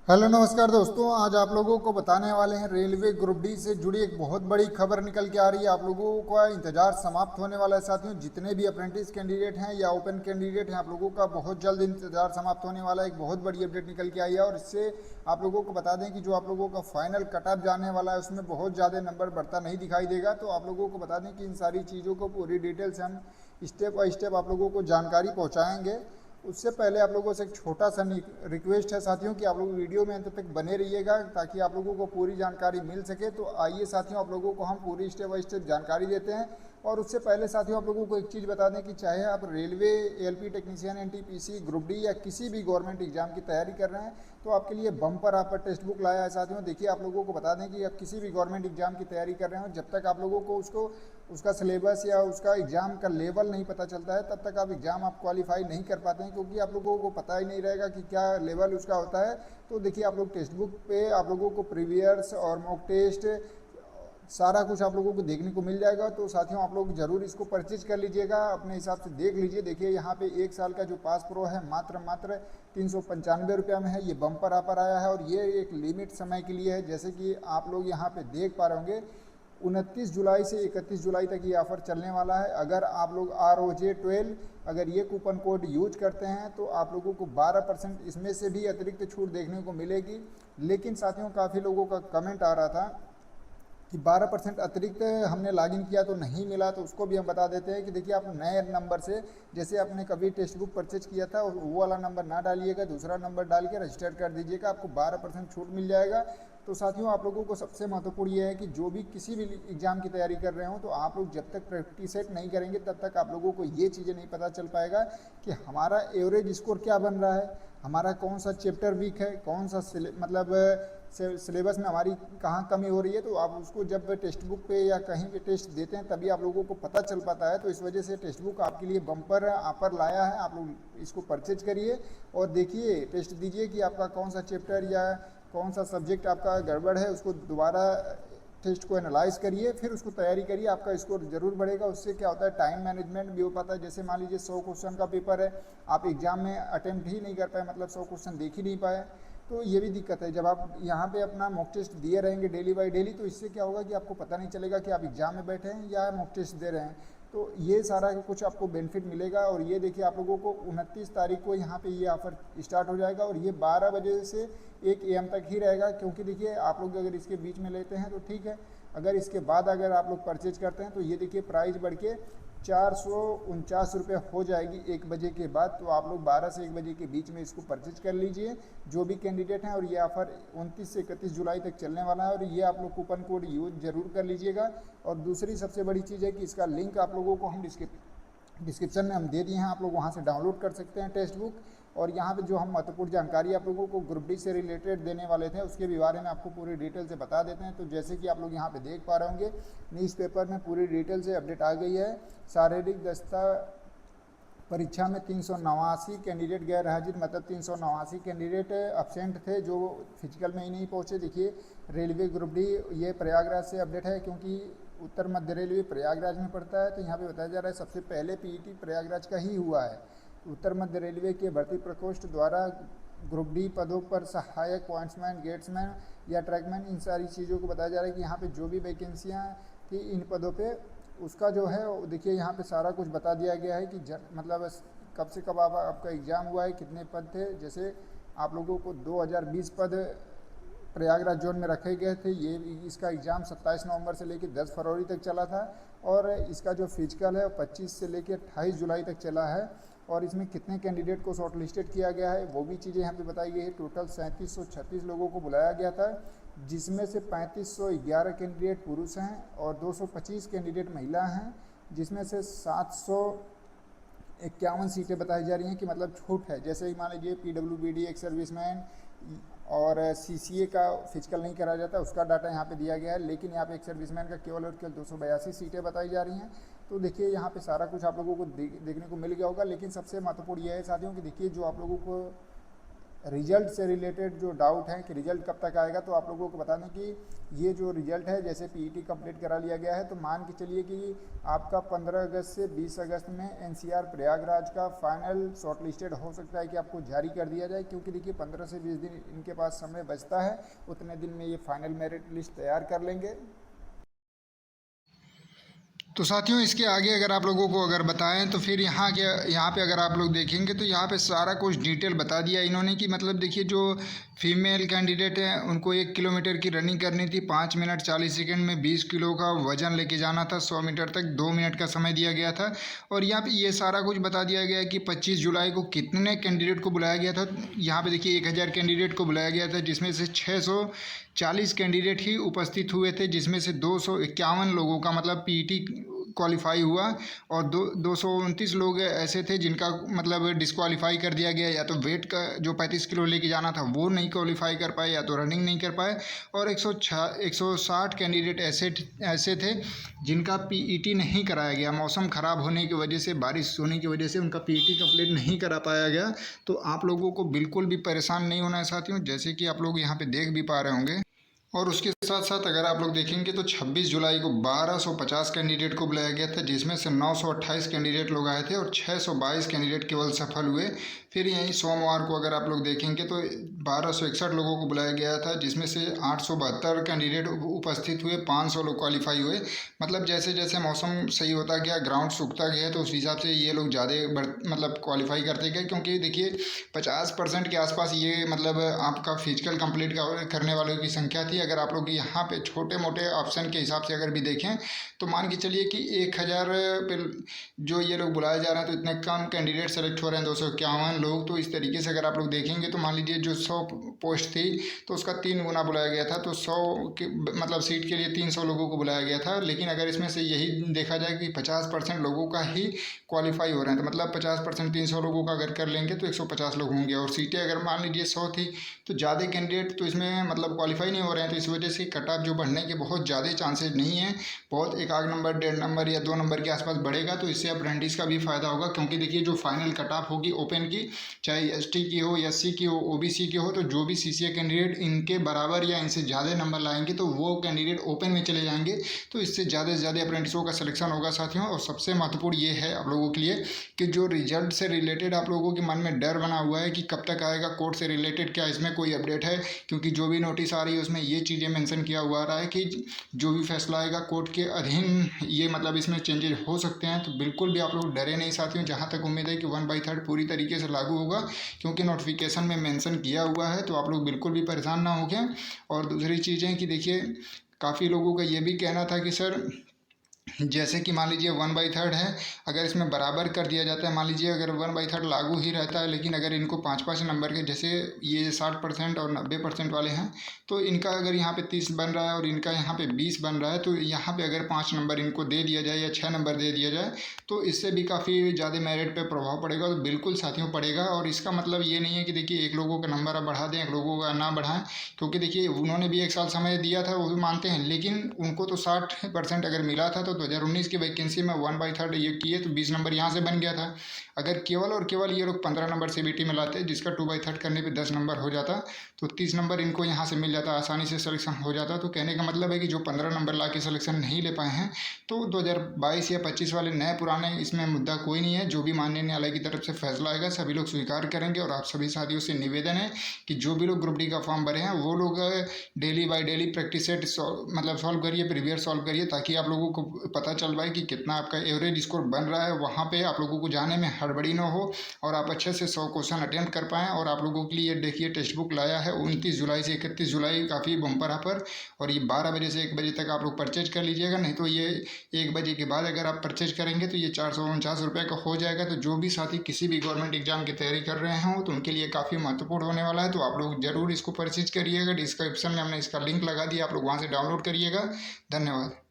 Hello नमस्कार दोस्तों। आज आप लोगों को बताने वाले हैं रेलवे ग्रुप डी से जुड़ी एक बहुत बड़ी खबर निकल के आ रही है। आप लोगों का इंतजार समाप्त होने वाला है साथियों। जितने भी अप्रेंटिस कैंडिडेट हैं या ओपन कैंडिडेट हैं, आप लोगों का बहुत जल्द इंतजार समाप्त होने वाला है। एक बहुत बड़ी अपडेट निकल के आई है और इससे आप लोगों को बता दें कि जो आप लोगों का फाइनल कट ऑफ जाने वाला है उसमें बहुत ज़्यादा नंबर बढ़ता नहीं दिखाई देगा। तो आप लोगों को बता दें कि इन सारी चीज़ों को पूरी डिटेल से हम स्टेप बाय स्टेप आप लोगों को जानकारी पहुँचाएँगे। उससे पहले आप लोगों से एक छोटा सा रिक्वेस्ट है साथियों कि आप लोग वीडियो में अंत तक बने रहिएगा ताकि आप लोगों को पूरी जानकारी मिल सके। तो आइए साथियों, आप लोगों को हम पूरी स्टेप बाय स्टेप जानकारी देते हैं। और उससे पहले साथियों आप लोगों को एक चीज़ बता दें कि चाहे आप railway, LP technician, NTPC, group D या किसी भी गवर्नमेंट एग्जाम की तैयारी कर रहे हैं तो आपके लिए बम्पर ऑफर टेक्स्ट बुक लाया है साथियों। देखिए, आप लोगों को बता दें कि आप किसी भी गवर्नमेंट एग्जाम की तैयारी कर रहे हो, जब तक आप लोगों को उसका सिलेबस या उसका एग्ज़ाम का लेवल नहीं पता चलता है तब तक आप एग्ज़ाम क्वालिफाई नहीं कर पाते हैं, क्योंकि आप लोगों को पता ही नहीं रहेगा कि क्या लेवल उसका होता है। तो देखिए, आप लोग टेक्स्ट बुक पे आप लोगों को प्रीवियस और मॉक टेस्ट सारा कुछ आप लोगों को देखने को मिल जाएगा। तो साथियों, आप लोग ज़रूर इसको परचेज कर लीजिएगा, अपने हिसाब से देख लीजिए। देखिए, यहाँ पे एक साल का जो पास प्रो है मात्र 395 रुपये में है। ये बम्पर ऑफर आया है और ये एक लिमिट समय के लिए है। जैसे कि आप लोग यहाँ पे देख पा रहे होंगे, 29 जुलाई से 31 जुलाई तक ये ऑफ़र चलने वाला है। अगर आप लोग ROJ12 अगर ये कूपन कोड यूज करते हैं तो आप लोगों को 12% इसमें से भी अतिरिक्त छूट देखने को मिलेगी। लेकिन साथियों, काफ़ी लोगों का कमेंट आ रहा था कि 12% अतिरिक्त हमने लॉगिन किया तो नहीं मिला। तो उसको भी हम बता देते हैं कि देखिए, आप नए नंबर से, जैसे आपने कभी टेक्स्ट बुक परचेज किया था वो वाला नंबर ना डालिएगा, दूसरा नंबर डाल के रजिस्टर कर दीजिएगा, आपको 12% छूट मिल जाएगा। तो साथियों, आप लोगों को सबसे महत्वपूर्ण ये है कि जो भी किसी भी एग्ज़ाम की तैयारी कर रहे हो तो आप लोग जब तक प्रैक्टिस सेट नहीं करेंगे तब तक आप लोगों को ये चीज़ें नहीं पता चल पाएगा कि हमारा एवरेज स्कोर क्या बन रहा है, हमारा कौन सा चैप्टर वीक है, कौन सा मतलब सिलेबस में हमारी कहाँ कमी हो रही है। तो आप उसको जब टेक्स्ट बुक पे या कहीं पे टेस्ट देते हैं तभी आप लोगों को पता चल पाता है। तो इस वजह से टेक्स्ट बुक आपके लिए बम्पर ऑफर लाया है। आप लोग इसको परचेज करिए और देखिए, टेस्ट दीजिए कि आपका कौन सा चैप्टर या कौन सा सब्जेक्ट आपका गड़बड़ है। उसको दोबारा टेस्ट को एनालाइज करिए, फिर उसको तैयारी करिए, आपका स्कोर जरूर बढ़ेगा। उससे क्या होता है, टाइम मैनेजमेंट भी हो पाता है। जैसे मान लीजिए 100 क्वेश्चन का पेपर है, आप एग्जाम में अटेम्प्ट ही नहीं कर पाए, मतलब 100 क्वेश्चन देख ही नहीं पाए, तो ये भी दिक्कत है। जब आप यहाँ पे अपना मॉक टेस्ट दिए रहेंगे डेली बाय डेली, तो इससे क्या होगा कि आपको पता नहीं चलेगा कि आप एग्जाम में बैठे हैं या मॉक टेस्ट दे रहे हैं। तो ये सारा कुछ आपको बेनिफिट मिलेगा। और ये देखिए, आप लोगों को 29 तारीख को यहाँ पे ये ऑफ़र स्टार्ट हो जाएगा और ये 12 बजे से 1 AM तक ही रहेगा। क्योंकि देखिए, आप लोग अगर इसके बीच में लेते हैं तो ठीक है, अगर इसके बाद अगर आप लोग परचेज करते हैं तो ये देखिए प्राइस बढ़ के 449 रुपये हो जाएगी 1 बजे के बाद। तो आप लोग 12 से 1 बजे के बीच में इसको परचेज कर लीजिए, जो भी कैंडिडेट हैं। और ये ऑफ़र 29 से 31 जुलाई तक चलने वाला है और ये आप लोग कूपन कोड यूज जरूर कर लीजिएगा। और दूसरी सबसे बड़ी चीज़ है कि इसका लिंक आप लोगों को हम डिस्क्रिप्शन में हम दे दिए हैं, आप लोग वहाँ से डाउनलोड कर सकते हैं टेक्स्ट बुक। और यहाँ पे जो हम महत्वपूर्ण जानकारी आप लोगों को ग्रुप डी से रिलेटेड देने वाले थे उसके भी बारे में आपको पूरी डिटेल से बता देते हैं। तो जैसे कि आप लोग यहाँ पे देख पा रहे होंगे, न्यूज़पेपर में पूरी डिटेल से अपडेट आ गई है। शारीरिक दक्षता परीक्षा में 389 कैंडिडेट गैर हाजिर, मतलब 389 कैंडिडेट अब्सेंट थे जो फिजिकल में ही नहीं पहुँचे। देखिए, रेलवे ग्रुप डी ये प्रयागराज से अपडेट है, क्योंकि उत्तर मध्य रेलवे प्रयागराज में पड़ता है। तो यहाँ पे बताया जा रहा है सबसे पहले पीईटी प्रयागराज का ही हुआ है। उत्तर मध्य रेलवे के भर्ती प्रकोष्ठ द्वारा ग्रुप डी पदों पर सहायक पॉइंट्समैन, गेट्समैन या ट्रैकमैन, इन सारी चीज़ों को बताया जा रहा है कि यहाँ पे जो भी वैकेंसियाँ थी इन पदों पे, उसका जो है देखिए यहाँ पे सारा कुछ बता दिया गया है कि मतलब कब से कब आपका एग्ज़ाम हुआ है, कितने पद थे। जैसे आप लोगों को 2020 पद प्रयागराज जोन में रखे गए थे। ये इसका एग्ज़ाम 27 नवंबर से लेकर 10 फरवरी तक चला था और इसका जो फिजिकल है 25 से लेकर 28 जुलाई तक चला है। और इसमें कितने कैंडिडेट को शॉर्ट लिस्टेड किया गया है वो भी चीज़ें यहाँ पे बताई गई है। टोटल 3736 लोगों को बुलाया गया था, जिसमें से 3511 कैंडिडेट पुरुष हैं और 225 कैंडिडेट महिला हैं, जिसमें से 751 सीटें बताई जा रही हैं कि मतलब छूट है। जैसे ही मान लीजिए PWBD एक सर्विसमैन और CCA का फिजिकल नहीं करा जाता, उसका डाटा यहाँ पे दिया गया है, लेकिन यहाँ पे एक सर्विसमैन का केवल और केवल 282 सीटें बताई जा रही हैं। तो देखिए, यहाँ पे सारा कुछ आप लोगों को देखने को मिल गया होगा। लेकिन सबसे महत्वपूर्ण यह है साथियों कि देखिए, जो आप लोगों को रिजल्ट से रिलेटेड जो डाउट है कि रिजल्ट कब तक आएगा, तो आप लोगों को बता दें कि ये जो रिजल्ट है, जैसे पीईटी कंप्लीट करा लिया गया है, तो मान के चलिए कि आपका 15 अगस्त से 20 अगस्त में एनसीआर प्रयागराज का फाइनल शॉर्ट लिस्टेड हो सकता है कि आपको जारी कर दिया जाए, क्योंकि देखिए 15 से 20 दिन इनके पास समय बचता है, उतने दिन में ये फाइनल मेरिट लिस्ट तैयार कर लेंगे। तो साथियों, इसके आगे अगर आप लोगों को अगर बताएं तो फिर यहाँ पे अगर आप लोग देखेंगे तो यहाँ पे सारा कुछ डिटेल बता दिया इन्होंने कि मतलब देखिए जो फीमेल कैंडिडेट हैं उनको 1 किलोमीटर की रनिंग करनी थी, 5 मिनट 40 सेकंड में 20 किलो का वजन लेके जाना था, 100 मीटर तक 2 मिनट का समय दिया गया था। और यहाँ पे ये सारा कुछ बता दिया गया है कि 25 जुलाई को कितने कैंडिडेट को बुलाया गया था। यहाँ पे देखिए 1000 कैंडिडेट को बुलाया गया था, जिसमें से 640 कैंडिडेट ही उपस्थित हुए थे, जिसमें से 251 लोगों का मतलब पीईटी क्वालिफाई हुआ और 229 लोग ऐसे थे जिनका मतलब डिस्क्वालीफाई कर दिया गया, या तो वेट का जो 35 किलो लेके जाना था वो नहीं क्वालिफाई कर पाए, या तो रनिंग नहीं कर पाए। और 160 कैंडिडेट ऐसे थे जिनका पीईटी नहीं कराया गया, मौसम ख़राब होने की वजह से, बारिश होने की वजह से उनका पीईटी कंप्लीट नहीं करा पाया गया। तो आप लोगों को बिल्कुल भी परेशान नहीं होना है साथियों, जैसे कि आप लोग यहाँ पे देख भी पा रहे होंगे। और उसके साथ साथ अगर आप लोग देखेंगे तो 26 जुलाई को 1250 कैंडिडेट को बुलाया गया था, जिसमें से 928 कैंडिडेट लोग आए थे और 622 कैंडिडेट केवल सफल हुए। फिर यहीं सोमवार को अगर आप लोग देखेंगे तो 1261 लोगों को बुलाया गया था, जिसमें से 872 कैंडिडेट उपस्थित हुए, 500 लोग क्वालिफाई हुए। मतलब जैसे जैसे मौसम सही होता गया, ग्राउंड सूखता गया, तो उस हिसाब से ये लोग ज़्यादा मतलब क्वालिफाई करते गए, क्योंकि देखिए 50% के आसपास ये मतलब आपका फिजिकल कंप्लीट करने वालों की संख्या थी। अगर आप लोग यहाँ पे छोटे मोटे ऑप्शन के हिसाब से अगर भी देखें तो मान के चलिए कि 1000 पे जो ये लोग बुलाए जा रहे हैं, तो इतने कम कैंडिडेट सेलेक्ट हो रहे हैं, 251 लोग। तो इस तरीके से अगर आप लोग देखेंगे तो मान लीजिए जो 100 पोस्ट थी तो उसका 3 गुना बुलाया गया था, तो 100 के मतलब सीट के लिए 300 लोगों को बुलाया गया था। लेकिन अगर इसमें से यही देखा जाए कि 50% लोगों का ही क्वालिफाई हो रहे हैं, तो मतलब 50% 300 लोगों का अगर कर लेंगे तो 150 लोग होंगे, और सीटें अगर मान लीजिए 100 थी तो ज़्यादा कैंडिडेट तो इसमें मतलब क्वालिफाई नहीं हो रहे हैं। तो इस वजह से कट ऑफ जो बढ़ने के बहुत ज़्यादा चांसेस नहीं है, बहुत 1 आध नंबर 1.5 नंबर या 2 नंबर के आसपास बढ़ेगा। तो इससे अप्रेंटिस का भी फ़ायदा होगा, क्योंकि देखिए जो फाइनल कट ऑफ होगी ओपन की, चाहे एसटी की हो, एससी की हो, ओबीसी की हो, तो जो भी सीसीए कैंडिडेट इनके बराबर या इनसे ज़्यादा नंबर लाएंगे तो वो कैंडिडेट ओपन में चले जाएंगे। तो इससे ज़्यादा से ज़्यादा अप्रेंटिसों का सिलेक्शन होगा साथियों। और सबसे महत्वपूर्ण ये है आप लोगों के लिए कि जो रिजल्ट से रिलेटेड आप लोगों के मन में डर बना हुआ है कि कब तक आएगा, कोर्ट से रिलेटेड क्या इसमें कोई अपडेट है, क्योंकि जो भी नोटिस आ रही है उसमें ये चीज़ें मेंशन किया हुआ रहा है कि जो भी फैसला आएगा कोर्ट के अधीन ये मतलब इसमें चेंजेस हो सकते हैं। तो बिल्कुल भी आप लोग डरे नहीं साथियों, जहाँ तक उम्मीद है कि 1/3 पूरी तरीके से लागू होगा, क्योंकि नोटिफिकेशन में मेंशन किया हुआ है। तो आप लोग बिल्कुल भी परेशान ना हो गए। और दूसरी चीज़ें कि देखिए काफ़ी लोगों का ये भी कहना था कि सर जैसे कि मान लीजिए 1/3 है, अगर इसमें बराबर कर दिया जाता है, मान लीजिए अगर 1/3 लागू ही रहता है, लेकिन अगर इनको 5-5 नंबर के, जैसे ये 60% और 90% वाले हैं, तो इनका अगर यहाँ पे 30 बन रहा है और इनका यहाँ पे 20 बन रहा है, तो यहाँ पे अगर 5 नंबर इनको दे दिया जाए या 6 नंबर दे दिया जाए तो इससे भी काफ़ी ज़्यादा मेरिट पे प्रभाव पड़ेगा। तो बिल्कुल साथियों पड़ेगा। और इसका मतलब ये नहीं है कि देखिए एक लोगों का नंबर आप बढ़ा दें, एक लोगों का ना बढ़ाएं, क्योंकि देखिए उन्होंने भी 1 साल समय दिया था, वो भी मानते हैं, लेकिन उनको तो 60% अगर मिला था, तो 2019 की वैकेंसी में 1/3 ये किए तो 20 नंबर यहाँ से बन गया था। अगर केवल और केवल ये लोग 15 नंबर सीबीटी में लाते, जिसका 2/3 करने पे 10 नंबर हो जाता, तो 30 नंबर इनको यहाँ से मिल जाता, आसानी से सिलेक्शन हो जाता। तो कहने का मतलब है कि जो 15 नंबर ला के सिलेक्शन नहीं ले पाए हैं, तो 2022 या 25 वाले नए पुराने इसमें मुद्दा कोई नहीं है। जो भी माननीय न्यायालय की तरफ से फैसला आएगा सभी लोग स्वीकार करेंगे। और आप सभी साथियों से निवेदन है कि जो भी लोग ग्रुप डी का फॉर्म भरे हैं वो लोग daily by daily practice set मतलब सॉल्व करिए, प्रीवियस सॉल्व करिए, ताकि आप लोगों को पता चल पाए कि कितना आपका एवरेज स्कोर बन रहा है। वहाँ पे आप लोगों को जाने में हड़बड़ी ना हो और आप अच्छे से 100 क्वेश्चन अटेम्प्ट कर पाएँ। और आप लोगों के लिए देखिए टेक्स्ट बुक लाया है 29 जुलाई से 31 जुलाई, काफ़ी बम्पर ऑफर। और ये 12 बजे से 1 बजे तक आप लोग परचेज कर लीजिएगा, नहीं तो ये 1 बजे के बाद अगर आप परचेज करेंगे तो ये 449 रुपये का हो जाएगा। तो जो भी साथी किसी भी गवर्नमेंट एग्जाम की तैयारी कर रहे हों तो उनके लिए काफ़ी महत्वपूर्ण होने वाला है। तो आप लोग जरूर इसको परचेज करिएगा। डिस्क्रिप्शन में हमने इसका लिंक लगा दिया, आप लोग वहाँ से डाउनलोड करिएगा। धन्यवाद।